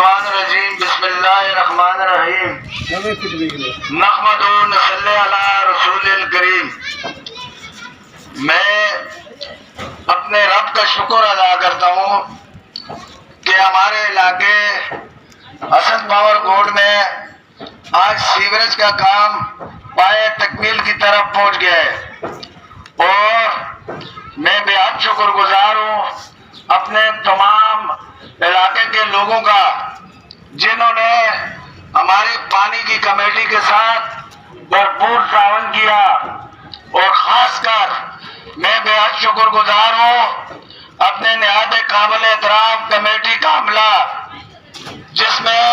الشیطان الرجیم بسم اللہ الرحمن الرحیم نحمدہ ونصلی علی رسول الکریم۔ میں اپنے رب کا شکر ادا کرتا ہوں کہ ہمارے علاقے حسن پاور گوڈ میں آج سیوریج کا کام پائے تکمیل کی طرف پہنچ گیا ہے اور میں بے حد شکر گزار ہوں اپنے تمام علاقے کے لوگوں کا جنہوں نے ہماری پانی کی کمیٹی کے ساتھ بھرپور تعاون کیا، اور خاص کر میں بے حد شکر گزار ہوں اپنے نہایت قابل احترام کمیٹی کا عملہ، جس میں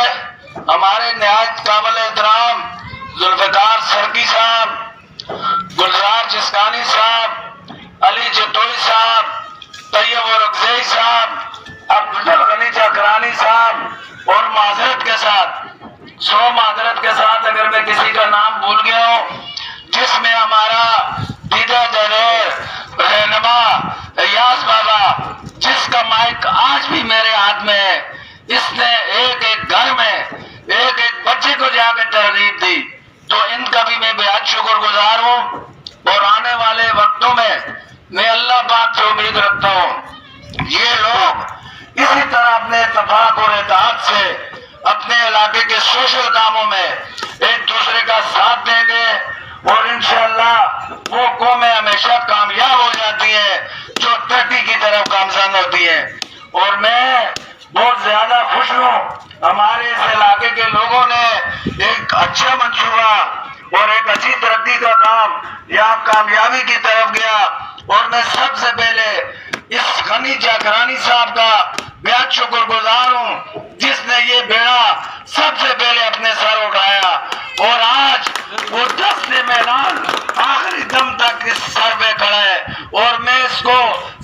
ہمارے نہایت قابل احترام ذوالفقار سرکی صاحب، گلزار چسکانی صاحب، علی جتوئی صاحب، طیب ورکزئی صاحب، عبدالغنی چکرانی صاحب، اور معذرت کے ساتھ اگر میں کسی کا نام بھول گیا ہوں، جس میں ہمارا دیدہ دلیر رہنما ایاز بابا، جس کا مائک آج بھی میرے ہاتھ میں ہے، اس نے ایک ایک گھر میں ایک ایک بچے کو جا کے ترغیب دی، تو ان کا بھی میں بے حد شکر گزار ہوں۔ اور آنے والے وقتوں میں اللہ پاک سے امید رکھتا ہوں یہ لوگ اسی طرح اپنے اتفاق اور اتحاد سے اپنے علاقے کے سوشل کاموں میں ایک دوسرے کا ساتھ دیں گے، اور انشاءاللہ وہ قومیں ہمیشہ کامیاب ہو جاتی ہیں جو ترقی کی طرف گامزن ہوتی ہیں۔ اور میں بہت زیادہ خوش ہوں ہمارے اس علاقے کے لوگوں نے ایک اچھا منصوبہ اور ایک اچھی ترقی کا کام یا کامیابی کی طرف گیا، اور میں سب سے پہلے اس غنی چکرانی صاحب کا بے حد شکر گزار ہوں جس نے یہ بیڑا سب سے پہلے اپنے سر اٹھایا، اور آج وہ دست میدان آخری دم تک اس سر پہ کھڑا ہے، اور میں اس کو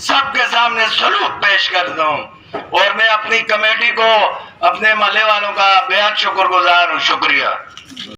سب کے سامنے سلوک پیش کرتا ہوں، اور میں اپنی کمیٹی کو، اپنے محلے والوں کا بے حد شکر گزار ہوں۔ شکریہ۔